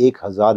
1000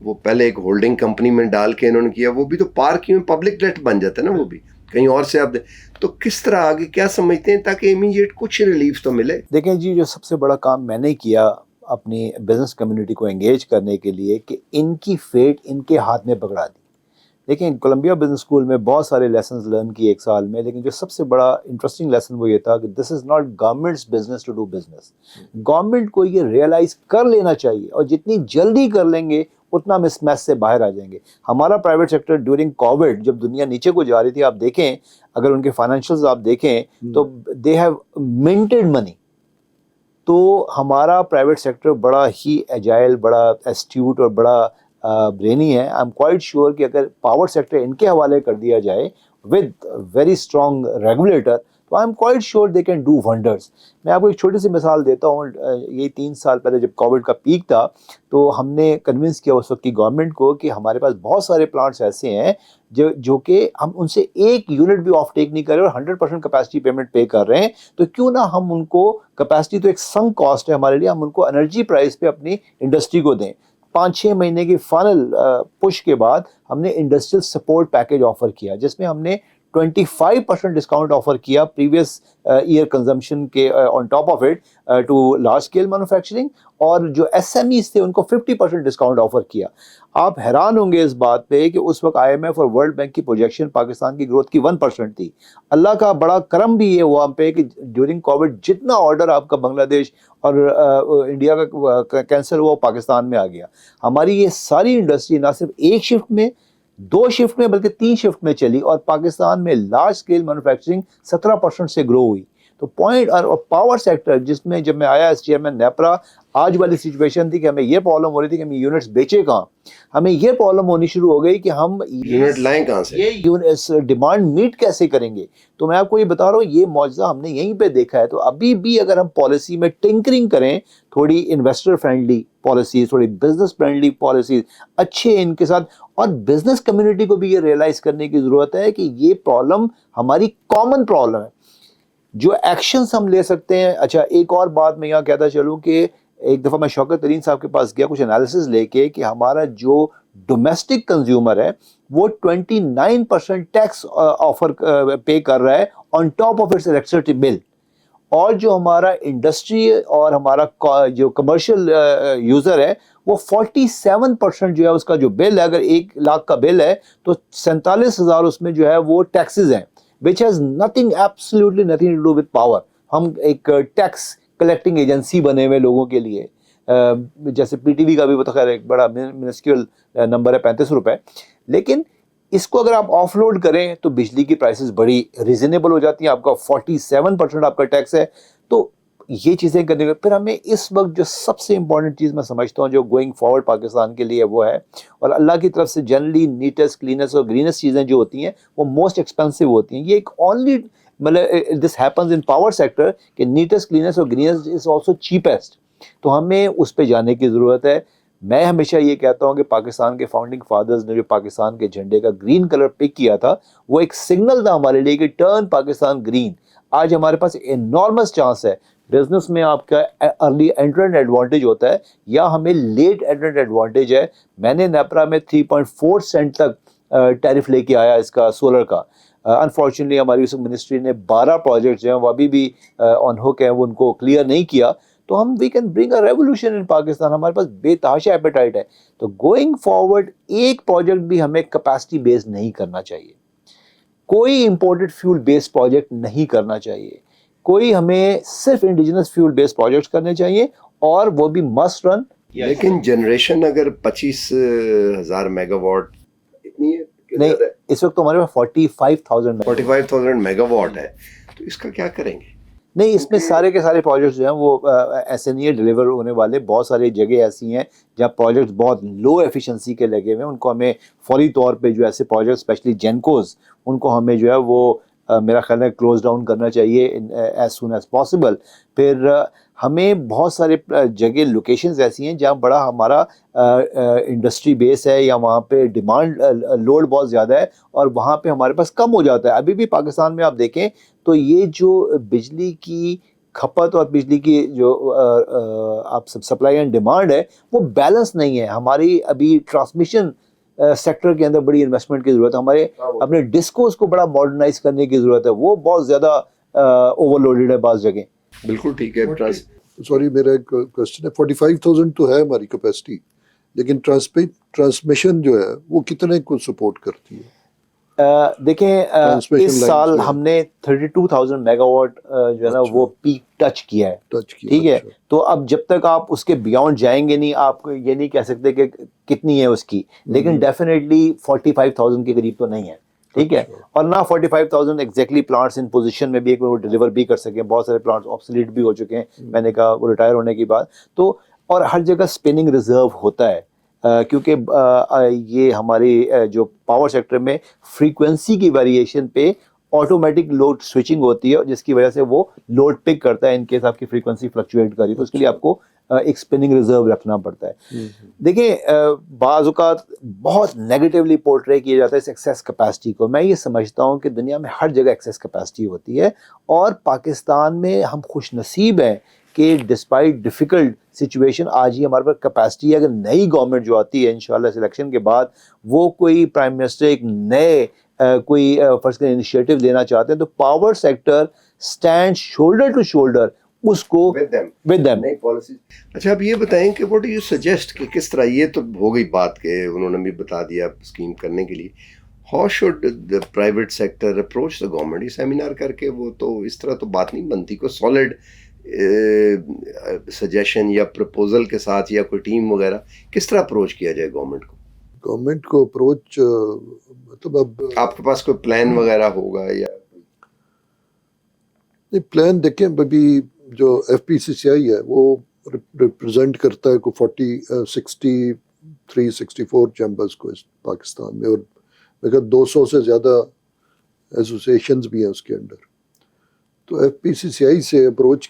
وہ پہلے ایک ہولڈنگ کمپنی میں ڈال کے انہوں نے کیا, وہ بھی تو پارک میں پبلک لیٹ بن جاتا ہے نا, وہ بھی کہیں اور سے آپ تو کس طرح آگے کیا سمجھتے ہیں تاکہ امیڈیٹ کچھ ریلیف تو ملے؟ دیکھیں جی, جو سب سے بڑا کام میں نے کیا اپنی بزنس کمیونٹی کو انگیج کرنے کے لیے کہ ان کی فیٹ ان کے ہاتھ میں پکڑا دی. دیکھیں کولمبیا بزنس اسکول میں بہت سارے لیسنز لرن کیے ایک سال میں, لیکن جو سب سے بڑا انٹرسٹنگ لیسن وہ یہ تھا کہ this is not government's business to do business. Government کو یہ ریئلائز کر لینا چاہیے, اور جتنی جلدی کر لیں گے اتنا ہم اس میس سے باہر آ جائیں گے. ہمارا پرائیویٹ سیکٹر ڈیورنگ کووڈ جب دنیا نیچے کو جا رہی تھی, آپ دیکھیں اگر ان کے فائنینشیلز آپ دیکھیں تو دے ہیو منٹڈ منی. تو ہمارا پرائیویٹ سیکٹر بڑا ہی ایجائل, بڑا ایسٹیوٹ اور بڑا برینی ہے. آئی ایم کوائٹ شیور کہ اگر پاور سیکٹر ان کے حوالے کر دیا جائے ود ویری اسٹرانگ ریگولیٹر, تو I am quite sure they can do wonders. میں آپ کو ایک چھوٹی سی مثال دیتا ہوں. یہ 3 سال پہلے جب کووڈ کا پیک تھا تو ہم نے کنونس کیا اس وقت کی گورنمنٹ کو کہ ہمارے پاس بہت سارے پلانٹس ایسے ہیں جو کہ ہم ان سے ایک یونٹ بھی آف ٹیک نہیں کر رہے اور 100% کیپیسٹی پیمنٹ پے کر رہے ہیں, تو کیوں نہ ہم ان کو, کیپیسٹی تو ایک سنک کاسٹ ہے ہمارے لیے, ہم ان کو انرجی پرائس پہ اپنی انڈسٹری کو دیں. 5-6 مہینے کی فائنل پش کے بعد ہم نے انڈسٹریل سپورٹ پیکیج آفر کیا, جس میں ہم نے 25% ڈسکاؤنٹ آفر کیا پریویس ایئر کنزمپشن کے on top of it to large scale manufacturing, اور جو ایس ایم ایز تھے ان کو 50% ڈسکاؤنٹ آفر کیا. آپ حیران ہوں گے اس بات پہ کہ اس وقت آئی ایم ایف اور ورلڈ بینک کی پروجیکشن پاکستان کی گروتھ کی 1% تھی. اللہ کا بڑا کرم بھی یہ ہوا ہم پہ کہ ڈیورنگ کووڈ جتنا آرڈر آپ کا بنگلہ دیش اور انڈیا کا کینسل ہوا, پاکستان میں آ گیا. ہماری یہ ساری انڈسٹری نہ صرف ایک شفٹ میں, 2 شفٹ میں, بلکہ 3 شفٹ میں چلی, اور پاکستان میں لارج اسکیل مینوفیکچرنگ 17% سے گرو ہوئی. تو پوائنٹ, اور پاور سیکٹر جس میں جب میں آیا ایس چیئرمین نیپرا, آج والی سچویشن تھی کہ ہمیں یہ پرابلم ہو رہی تھی کہ ہم یونٹس بیچے کہاں. ہمیں یہ پرابلم ہونی شروع ہو گئی کہ ہم یونٹ لائیں کہاں سے, یہ ڈیمانڈ میٹ کیسے کریں گے. تو میں آپ کو یہ بتا رہا ہوں, یہ معجزہ ہم نے یہیں پہ دیکھا ہے. تو ابھی بھی اگر ہم پالیسی میں ٹنکرنگ کریں, تھوڑی انویسٹر فرینڈلی پالیسیز, تھوڑی بزنس فرینڈلی پالیسیز اچھے ان کے ساتھ, اور بزنس کمیونٹی کو بھی یہ ریئلائز کرنے کی ضرورت ہے کہ یہ پرابلم ہماری کامن پرابلم ہے. جو ایکشنز ہم لے سکتے ہیں. اچھا ایک اور بات میں یہاں کہتا چلوں کہ ایک دفعہ میں شوکت ترین صاحب کے پاس گیا کچھ انالیسز لے کے کہ ہمارا جو ڈومیسٹک کنزیومر ہے وہ 29% ٹیکس آفر پے کر رہا ہے on top of its electricity bill, اور جو ہمارا انڈسٹری اور ہمارا جو کمرشل یوزر ہے وہ 47% جو ہے اس کا جو بل ہے, اگر 1 لاکھ کا بل ہے تو 47,000 اس میں جو ہے وہ ٹیکسز ہیں, which has nothing, absolutely nothing to do with power. ہم ایک ٹیکس کلیکٹنگ ایجنسی بنے ہوئے لوگوں کے لیے, جیسے پی ٹی وی کا بھی وہ تو خیر ایک بڑا منسکیول نمبر ہے 35 روپے, لیکن اس کو اگر آپ آف لوڈ کریں تو بجلی کی پرائسز بڑی ریزنیبل ہو جاتی ہیں. آپ کا 47% آپ کا ٹیکس ہے. تو یہ چیزیں کرنے کے پھر ہمیں اس وقت جو سب سے امپورٹنٹ چیز میں سمجھتا ہوں جو گوئنگ فارورڈ پاکستان کے لیے وہ ہے, اور اللہ کی طرف سے جنرلی نیٹسٹ, کلینسٹ اور گرینسٹ چیزیں جو ہوتی ہیں وہ موسٹ ایکسپینسو ہوتی ہیں. یہ ایک اونلی مطلب دس ہیپنز ان پاور سیکٹر کہ نیٹسٹ, کلینسٹ اور گرینسٹ از آلسو چیپسٹ. تو ہمیں اس پہ جانے کی ضرورت ہے. میں ہمیشہ یہ کہتا ہوں کہ پاکستان کے فاؤنڈنگ فادرز نے جو پاکستان کے جھنڈے کا گرین کلر پک کیا تھا وہ ایک سگنل تھا ہمارے لیے کہ ٹرن پاکستان گرین. آج ہمارے پاس انارمس چانس ہے. بزنس میں آپ کا ارلی انٹرنٹ ایڈوانٹیج ہوتا ہے یا ہمیں لیٹ انٹرنٹ ایڈوانٹیج ہے. میں نے نیپرا میں 3.4 سینٹ تک ٹیرف لے کے آیا اس کا سولر کا. انفارچونیٹلی ہماری اس منسٹری نے 12 پروجیکٹس جو ہیں وہ ابھی بھی آن ہک ہیں, وہ ان کو کلیئر نہیں کیا. تو ہم we can bring a revolution in Pakistan. ہمارے پاس بے تحاشا ایپیٹائٹ ہے. تو گوئنگ فارورڈ ایک پروجیکٹ بھی ہمیں کیپیسٹی بیس نہیں کرنا چاہیے, کوئی امپورٹڈ فیول بیس پروجیکٹ نہیں کرنا چاہیے, کوئی ہمیں صرف انڈیجنس فیول بیس پروجیکٹس کرنے چاہیے, اور وہ بھی مسٹ رن. لیکن جنریشن اگر 25,000 میگا واٹ اتنی ہے نہیں, اس وقت تو ہمارے پاس 45,000 میگا واٹ ہے, تو اس کا کیا کریں گے؟ نہیں, اس میں سارے کے سارے پروجیکٹس جو ہیں وہ ایسے نہیں ہے ڈلیور ہونے والے. بہت ساری جگہ ایسی ہیں جہاں پروجیکٹس بہت لو ایفیشنسی کے لگے ہوئے ہیں. ان کو ہمیں فوری طور پہ جو ایسے پروجیکٹ اسپیشلی جینکوز, ان کو ہمیں جو ہے وہ میرا خیال ہے کلوز ڈاؤن کرنا چاہیے ایز سون ایز پاسبل. پھر ہمیں بہت سارے جگہ لوکیشنز ایسی ہیں جہاں بڑا ہمارا انڈسٹری بیس ہے یا وہاں پہ ڈیمانڈ لوڈ بہت زیادہ ہے اور وہاں پہ ہمارے پاس کم ہو جاتا ہے. ابھی بھی پاکستان میں آپ دیکھیں تو یہ جو بجلی کی کھپت اور بجلی کی جو آپ سپلائی اینڈ ڈیمانڈ ہے وہ بیلنس نہیں ہے. ہماری ابھی ٹرانسمیشن سیکٹر کے اندر بڑی انویسٹمنٹ کی ضرورت ہے. ہمارے اپنے ڈسکوز کو بڑا ماڈرنائز کرنے کی ضرورت ہے, وہ بہت زیادہ اوور لوڈیڈ ہے بعض جگہ. بالکل ٹھیک ہے. سوری میرا ایک کوشچن ہے, 45,000 تو ہے ہماری کیپیسٹی, لیکن ٹرانسمیشن جو ہے وہ کتنے کو سپورٹ کرتی ہے؟ دیکھیں اس سال ہم نے 32,000 میگا واٹ جو ہے نا وہ پیک ٹچ کیا ہے, ٹھیک ہے. تو اب جب تک آپ اس کے بیونڈ جائیں گے نہیں, آپ یہ نہیں کہہ سکتے کہ کتنی ہے اس کی, لیکن ڈیفینیٹلی 45,000 کے قریب تو نہیں ہے, ٹھیک ہے. اور نہ 45,000 ایگزیکٹلی پلانٹس ان پوزیشن میں بھی ایک وہ ڈلیور بھی کر سکیں. بہت سارے پلانٹس آبسلیٹ بھی ہو چکے ہیں, میں نے کہا وہ ریٹائر ہونے کی بعد. تو اور ہر جگہ اسپننگ ریزرو ہوتا ہے, کیونکہ یہ ہماری جو پاور سیکٹر میں فریکوینسی کی ویریشن پہ آٹومیٹک لوڈ سوئچنگ ہوتی ہے, جس کی وجہ سے وہ لوڈ پک کرتا ہے ان کیس آپ کی فریکوینسی فلکچویٹ کری, تو اس کے لیے آپ کو ایک اسپننگ ریزرو رکھنا پڑتا ہے. دیکھیں بعض اوقات بہت نیگیٹیولی پورٹرے کیا جاتا ہے اس ایکسیس کیپیسٹی کو. میں یہ سمجھتا ہوں کہ دنیا میں ہر جگہ ایکسیس کیپیسٹی ہوتی ہے, اور پاکستان میں ہم خوش نصیب ہیں کہ ڈسپائٹ ڈیفیکلٹ سچویشن آج ہی ہمارے پاس کیپیسٹی ہے. اگر نئی گورنمنٹ جو آتی ہے انشاءاللہ سلیکشن کے بعد, وہ کوئی پرائم منسٹر ایک نئے کوئی فرض کریں انیشیٹو لینا چاہتے ہیں, تو power sector stand shoulder to shoulder اس کو ود دیم. اچھا آپ یہ بتائیں کہ واٹ ڈو یو سجیسٹ کہ کس طرح, یہ تو ہو گئی بات کہ انہوں نے بھی بتا دیا اسکیم کرنے کے لیے, how should the private sector approach the government? یہ سیمینار کر کے وہ تو اس طرح تو بات نہیں بنتی, کوئی سالڈ سجیشن یا پرپوزل کے ساتھ یا کوئی ٹیم وغیرہ کس طرح اپروچ کیا جائے گورنمنٹ کو؟ گورنمنٹ کو اپروچ مطلب اب آپ کے پاس کوئی پلان وغیرہ ہوگا یا پلان؟ دیکھیں ابھی جو ایف پی سی سی آئی ہے وہ ریپرزینٹ کرتا ہے کوئی 63-64 چیمبرز کو اس پاکستان میں, اور مگر 200 سے زیادہ ایسوسیشنز بھی ہیں اس کے انڈر. تو ایف پی سی سی آئی سے اپروچ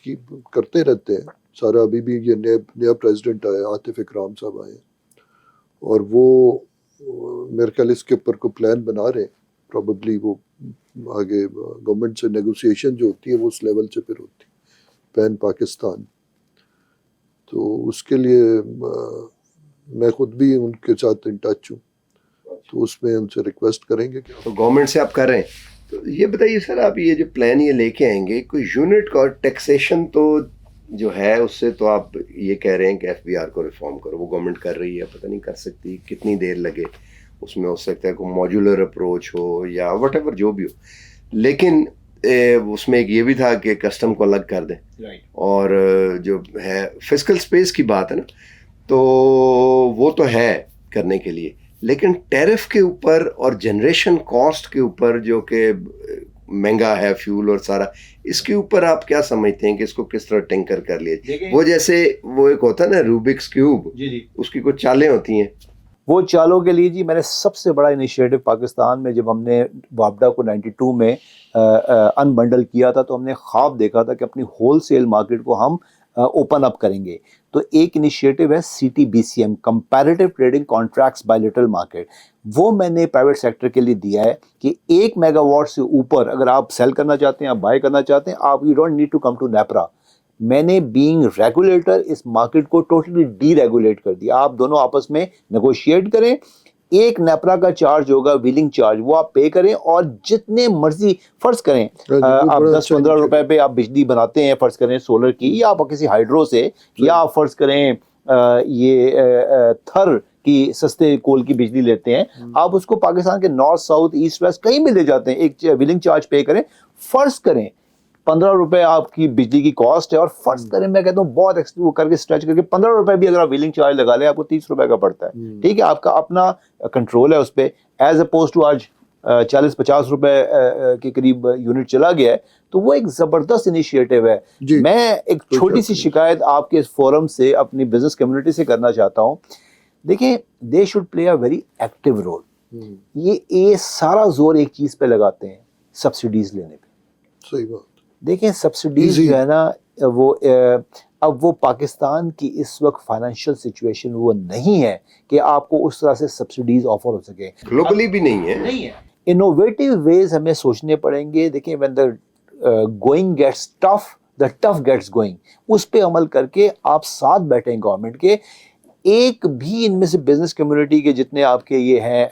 کرتے رہتے ہیں سارا. ابھی بھی یہ نیا پریزیڈنٹ آیا, عاطف اکرام صاحب آئے, اور وہ میرے خیال اس کے اوپر کو پلان بنا رہے ہیں. پروبیبلی وہ آگے گورنمنٹ سے نیگوسیشن جو ہوتی ہے وہ اس لیول سے پھر ہوتی ہے پین پاکستان. تو اس کے لیے میں خود بھی ان کے ساتھ ان ٹچ ہوں, تو اس میں ان سے ریکویسٹ کریں گے. تو گورنمنٹ سے آپ کر رہے ہیں, تو یہ بتائیے سر آپ یہ جو پلان یہ لے کے آئیں گے, کوئی یونٹ کا ٹیکسیشن تو جو ہے اس سے تو آپ یہ کہہ رہے ہیں کہ ایف بی آر کو ریفارم کرو, وہ گورنمنٹ کر رہی ہے, پتہ نہیں کر سکتی کتنی دیر لگے, اس میں ہو سکتا ہے کوئی موڈولر اپروچ ہو یا وٹ ایور جو بھی ہو, لیکن اس میں ایک یہ بھی تھا کہ کسٹم کو الگ کر دیں, اور جو ہے فسکل سپیس کی بات ہے نا, تو وہ تو ہے کرنے کے لیے, لیکن ٹیرف کے اوپر اور جنریشن کاسٹ کے اوپر جو کہ مہنگا ہے فیول اور سارا, اس کے اوپر آپ کیا سمجھتے ہیں کہ اس کو کس طرح ٹینکر کر لیا؟ وہ جیسے وہ ایک ہوتا ہے نا روبکس کیوب, اس کی کچھ چالیں ہوتی ہیں. وہ چالوں کے لیے جی میں نے سب سے بڑا انیشیٹو پاکستان میں جب ہم نے وابڈا کو 92 میں انبنڈل کیا تھا, تو ہم نے خواب دیکھا تھا کہ اپنی ہول سیل مارکیٹ کو ہم اوپن اپ کریں گے. تو ایک انیشیٹو ہے CTBCM, comparative trading contracts by little market. وہ میں نے پرائیویٹ سیکٹر کے لیے دیا ہے کہ 1 میگا واٹ سے اوپر اگر آپ سیل کرنا چاہتے ہیں, آپ بائی کرنا چاہتے ہیں, آپ you don't need to come to NEPRA. میں نے بینگ ریگولیٹر اس مارکیٹ کو ٹوٹلی ڈی ریگولیٹ کر دیا. آپ دونوں آپس میں نیگوشیٹ کریں, ایک نیپرا کا چارج ہوگا ویلنگ چارج, وہ آپ پے کریں, اور جتنے مرضی فرض کریں آپ 10-15 روپے پہ آپ بجلی بناتے ہیں, فرض کریں سولر کی یا آپ کسی ہائیڈرو سے, یا آپ فرض کریں یہ تھر کی سستے کول کی بجلی لیتے ہیں, آپ اس کو پاکستان کے نارتھ ساؤتھ ایسٹ ویسٹ کہیں بھی لے جاتے ہیں, ایک ویلنگ چارج پے کریں, فرض کریں 15 روپے آپ کی بجلی کی کاسٹ ہے, اور فرض کریں میں کہتا ہوں بہت وہ کر کے اسٹریچ کر کے 15 روپے بھی اگر آپ ویلنگ چارج لگا لیں, آپ کو 30 روپے کا پڑتا ہے. ٹھیک ہے, آپ کا اپنا کنٹرول ہے اس پہ, ایز اپوز ٹو آج 40-50 روپے کے قریب یونٹ چلا گیا ہے. تو وہ ایک زبردست انیشیٹو ہے. میں ایک چھوٹی سی شکایت آپ کے اس فورم سے اپنی بزنس کمیونٹی سے کرنا چاہتا ہوں. دیکھیں they should play a very active role. یہ سارا زور ایک چیز پہ لگاتے ہیں, سبسڈیز لینے پہ. صحیح بات. دیکھیں سبسڈیز جو ہے نا, وہ اب وہ پاکستان کی اس وقت فائنینشیل سچویشن وہ نہیں ہے کہ آپ کو اس طرح سے سبسڈیز آفر ہو سکے. گلوبلی بھی نہیں ہے. انوویٹیو ویز ہمیں سوچنے پڑیں گے. دیکھیں when the going gets tough, the tough gets going, اس پہ عمل کر کے آپ ساتھ بیٹھیں گورنمنٹ کے. ایک بھی ان میں سے بزنس کمیونٹی کے جتنے آپ کے یہ ہیں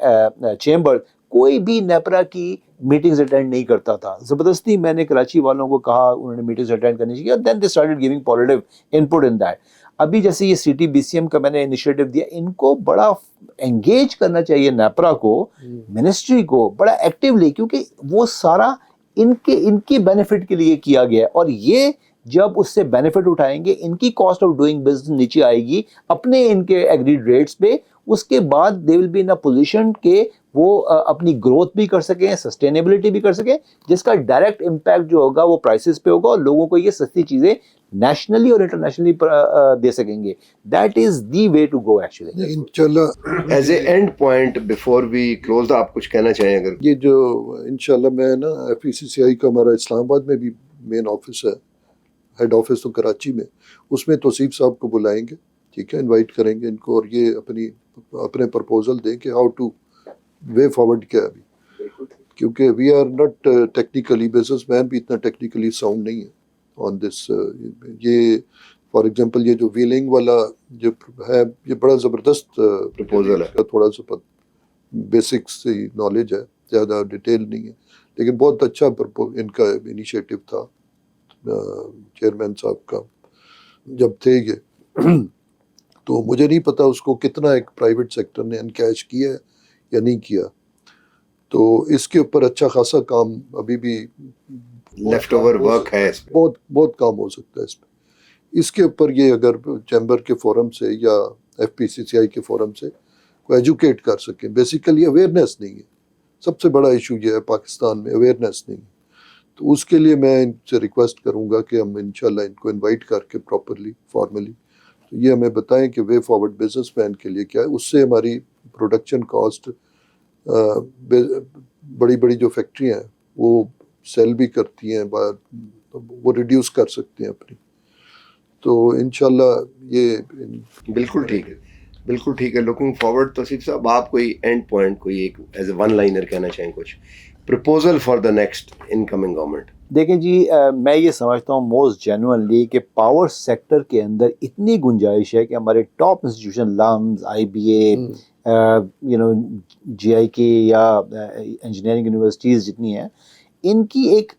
چیمبر, کوئی بھی نیپرا کی میٹنگز اٹینڈ نہیں کرتا تھا. زبردستی میں نے کراچی والوں کو کہا, انہوں نے میٹنگز اٹینڈ کرنی چاہیے, then they started giving positive input in that. ابھی جیسے یہ C T B C M کا میں نے انیشیٹو دیا, ان کو بڑا انگیج کرنا چاہیے نیپرا کو, منسٹری کو بڑا ایکٹیولی, کیونکہ وہ سارا ان کی بینیفٹ کے لیے کیا گیا ہے. اور یہ جب اس سے بینیفٹ اٹھائیں گے, ان کی کاسٹ آف ڈوئنگ بزنس نیچے آئے گی اپنے ان کے ایگریڈ ریٹس پہ, اس کے بعد دے will be in a position کہ وہ اپنی گروتھ بھی کر سکیں, سسٹینیبلٹی بھی کر سکیں, جس کا ڈائریکٹ امپیکٹ جو ہوگا وہ پرائسز پہ ہوگا, اور لوگوں کو یہ سستی چیزیں نیشنلی اور انٹرنیشنلی دے سکیں گے. That is the way to go actually. انشاءاللہ as a end point before we close, آپ کچھ کہنا چاہیں اگر؟ یہ جو انشاءاللہ میں نا FECCI کا ہمارا اسلام آباد میں بھی مین آفس ہے, ہیڈ آفس تو کراچی میں, اس میں توصیف صاحب کو بلائیں گے, ٹھیک ہے, انوائٹ کریں گے ان کو, اور یہ اپنے پرپوزل دیں کہ ہاؤ ٹو وے فارورڈ کیا ابھی, کیونکہ we are not technically, businessman بھی اتنا ٹیکنیکلی ساؤنڈ نہیں ہے آن دس. یہ فار ایگزامپل یہ جو ویلنگ والا جو ہے, یہ بڑا زبردست پرپوزل ہے, تھوڑا سا بیسکس سے نالج ہے, زیادہ ڈیٹیل نہیں ہے, لیکن بہت اچھا ان کا انیشیٹو تھا چیئرمین صاحب کا جب تھے یہ. تو مجھے نہیں پتا اس کو کتنا ایک پرائیویٹ سیکٹر نے انکیش کیا ہے یا نہیں کیا, تو اس کے اوپر اچھا خاصا کام ابھی بھی لیفٹ اوور ورک ہے, بہت کام ہو سکتا ہے اس پہ. اس کے اوپر یہ اگر چیمبر کے فورم سے یا FPCCI کے فورم سے کو ایجوکیٹ کر سکیں. بیسیکلی اویئرنیس نہیں ہے, سب سے بڑا ایشو یہ ہے پاکستان میں, اویئرنیس نہیں ہے. تو اس کے لیے میں ان سے ریکویسٹ کروں گا کہ ہم انشاءاللہ ان کو انوائٹ کر کے پراپرلی فارملی تو یہ ہمیں بتائیں کہ وے فارورڈ بزنس مین کے لیے کیا ہے. اس سے ہماری پروڈکشن کاسٹ, بڑی بڑی جو فیکٹری ہیں وہ سیل بھی کرتی ہیں, وہ ریڈیوس کر سکتے ہیں اپنی. تو انشاءاللہ یہ بالکل ٹھیک ہے, بالکل ٹھیک ہے. Looking forward. توصیف صاحب, آپ کوئی اینڈ پوائنٹ, کوئی ایک ایز اے ون لائنر کہنا چاہیں, کچھ proposal for the next incoming government? دیکھیں جی, میں یہ سمجھتا ہوں موسٹ جینوئنلی کہ پاور سیکٹر کے اندر اتنی گنجائش ہے کہ ہمارے top institution LUMS, IBA, GIK یا انجینئرنگ یونیورسٹیز جتنی ہیں, ان کی ایک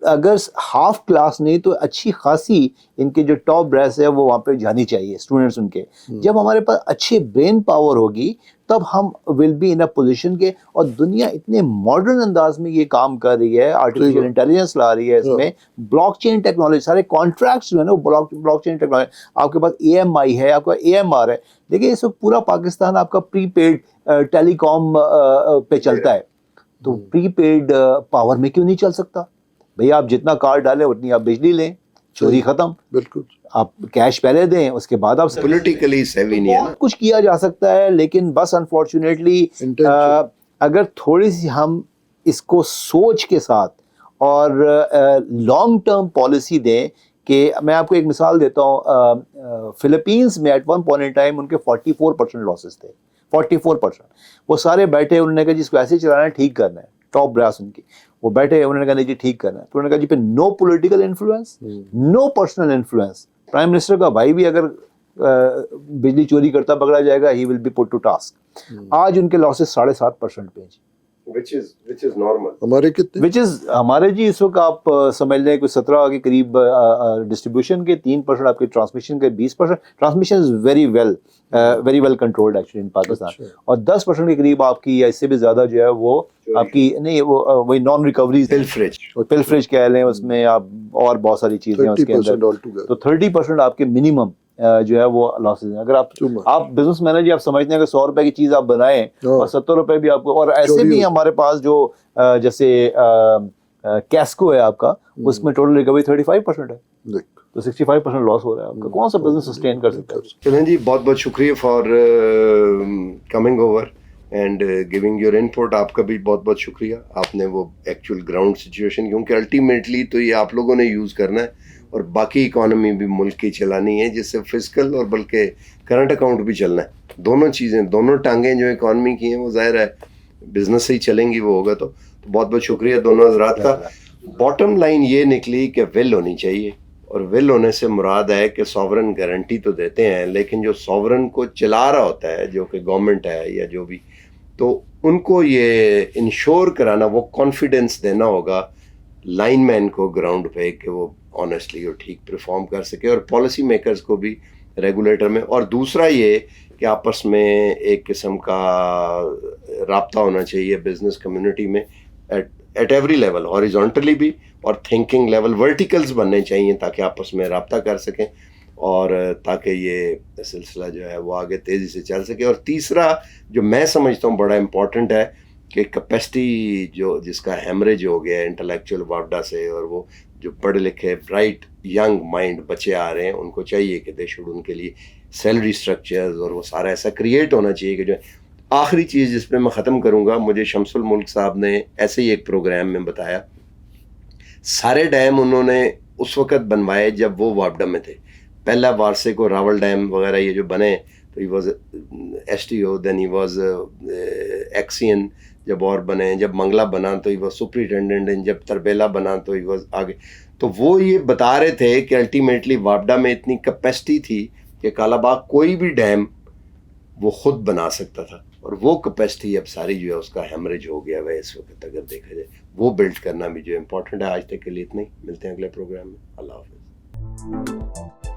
اگر ہاف کلاس نہیں تو اچھی خاصی ان کے جو ٹاپ برس ہے وہ وہاں پہ جانی چاہیے اسٹوڈنٹس ان کے. جب ہمارے پاس اچھے برین پاور ہوگی تب ہم will be in a position کے, اور دنیا اتنے ماڈرن انداز میں یہ کام کر رہی ہے, آرٹیفیشیل انٹیلیجنس لا رہی ہے اس میں, بلاک چین ٹیکنالوجی, سارے کانٹریکٹس جو ہے نا وہ بلاک چین ٹیکنالوجی. آپ کے پاس AMI ہے, آپ کا AMR ہے. دیکھیں اس وقت پورا پاکستان آپ کا پری پیڈ ٹیلی کام پہ چلتا ہے, تو پری پیڈ پاور میں کیوں نہیں چل سکتا بھئی؟ آپ جتنا کارڈ ڈالیں اتنی آپ بجلی لیں, چوری ختم. بالکل, آپ کیش پہلے دیں, اس کے بعد آپ پولیٹیکلی سیوی نہیں ہے نا, کچھ کیا جا سکتا ہے. لیکن بس انفارچونیٹلی اگر تھوڑی سی ہم اس کو سوچ کے ساتھ اور لانگ ٹرم پالیسی دیں, کہ میں آپ کو ایک مثال دیتا ہوں, فلپینز میں at one point in time ان کے 44% لاسز تھے, 44%. وہ سارے بیٹھے, انہوں نے کہا جی اس کو ایسے چلانا ہے, ٹھیک کرنا ہے, ٹاپ براس ان کی, وہ بیٹھے, انہوں نے کہا نہیں جی ٹھیک کرنا ہے. تو انہوں نے کہا جی پہ no political influence, no personal influence. Prime minister کا بھائی بھی اگر بجلی چوری کرتا پکڑا جائے گا, he will be put to task. آج ان کے لاسز 7.5% پہ جی, which is normal. ہمارے کتنے, وچ از ہمارے جی اس وقت آپ سمجھ لیں کوئی 17 کے قریب ڈسٹریبیوشن کے, 3% آپ کے ٹرانسمیشن کے, 20% transmission is very well controlled actually in Pakistan, اور 10% کے قریب آپ کی یا اس سے بھی زیادہ جو ہے وہ آپ کی نہیں, وہی نان ریکوریز, پلفریج کہہ لیں اس میں آپ, اور بہت ساری چیزیں اس کے اندر. تو 30% آپ کے منیمم جو ہے وہ لاسز ہیں. اگر آپ بزنس مینیجر, آپ سمجھتے ہیں کہ 100 روپے کی چیز آپ بنائیں اور 70 روپے بھی آپ کو, اور ایسے بھی ہمارے پاس جو جیسے کیسکو ہے آپ کا, اس میں ٹوٹل ریکوری 35% ہے, تو 65% لاس ہو رہا ہے آپ کا. کون سا بزنس سسٹین کر سکتا ہے؟ چلیں جی, بہت بہت شکریہ for coming over and giving your input. آپ کا بھی بہت بہت شکریہ, آپ نے وہ ایکچوئل گراؤنڈ سچویشن, کیونکہ الٹیمیٹلی تو یہ آپ لوگوں نے یوز کرنا ہے, اور باقی اکانومی بھی ملک کی چلانی ہے, جس سے فزیکل اور بلکہ کرنٹ اکاؤنٹ بھی چلنا ہے. دونوں چیزیں, دونوں ٹانگیں جو اکانومی کی ہیں وہ ظاہر ہے بزنس سے ہی چلیں گی, وہ ہوگا. تو بہت بہت شکریہ دونوں حضرات کا. باٹم لائن یہ نکلی کہ ول ہونی چاہیے, اور ول ہونے سے مراد ہے کہ سوورن گارنٹی تو دیتے ہیں لیکن جو سوورن کو چلا رہا ہوتا ہے جو کہ گورنمنٹ ہے یا جو بھی, تو ان کو یہ انشور کرانا, وہ کانفیڈنس دینا ہوگا لائن مین کو گراؤنڈ پہ کہ وہ آنیسٹلی اور ٹھیک پرفارم کر سکے, اور پالیسی میکرز کو بھی ریگولیٹر میں. اور دوسرا یہ کہ آپس میں ایک قسم کا رابطہ ہونا چاہیے بزنس کمیونٹی میں ایٹ ایوری لیول, ہاریزونٹلی بھی اور تھنکنگ لیول ورٹیکلز بننے چاہیے تاکہ آپس میں رابطہ کر سکیں اور تاکہ یہ سلسلہ جو ہے وہ آگے تیزی سے چل سکے. اور تیسرا جو میں سمجھتا ہوں بڑا امپورٹنٹ ہے کہ کیپیسٹی جو جس کا ہیمریج ہو گیا ہے انٹلیکچوئل وابڈا سے, اور وہ جو پڑھے لکھے برائٹ ینگ مائنڈ بچے آ رہے ہیں ان کو چاہیے کہ دے شوڈ ان کے لیے سیلری اسٹرکچرز اور وہ سارا ایسا کریٹ ہونا چاہیے کہ جو آخری چیز جس پہ میں ختم کروں گا, مجھے شمس الملک صاحب نے ایسے ہی ایک پروگرام میں بتایا, سارے ڈیم انہوں نے اس وقت بنوائے جب وہ وابڈا میں تھے. پہلا وارسے کو راول ڈیم وغیرہ یہ جو بنے تو he was S T O, then he was XEN جب اور بنے, جب منگلہ بنا تو ہی واز سپرنٹینڈنٹ, جب تربیلا بنا تو ہی واز آگے. تو وہ یہ بتا رہے تھے کہ الٹیمیٹلی وابڈا میں اتنی کیپیسٹی تھی کہ کالا باغ کوئی بھی ڈیم وہ خود بنا سکتا تھا, اور وہ کیپیسٹی اب ساری جو ہے اس کا ہیمریج ہو گیا ہے اس وقت اگر دیکھا جائے. وہ بلڈ کرنا بھی جو امپورٹنٹ ہے. آج تک کے لیے اتنا ہی, ملتے ہیں اگلے پروگرام میں. اللہ حافظ.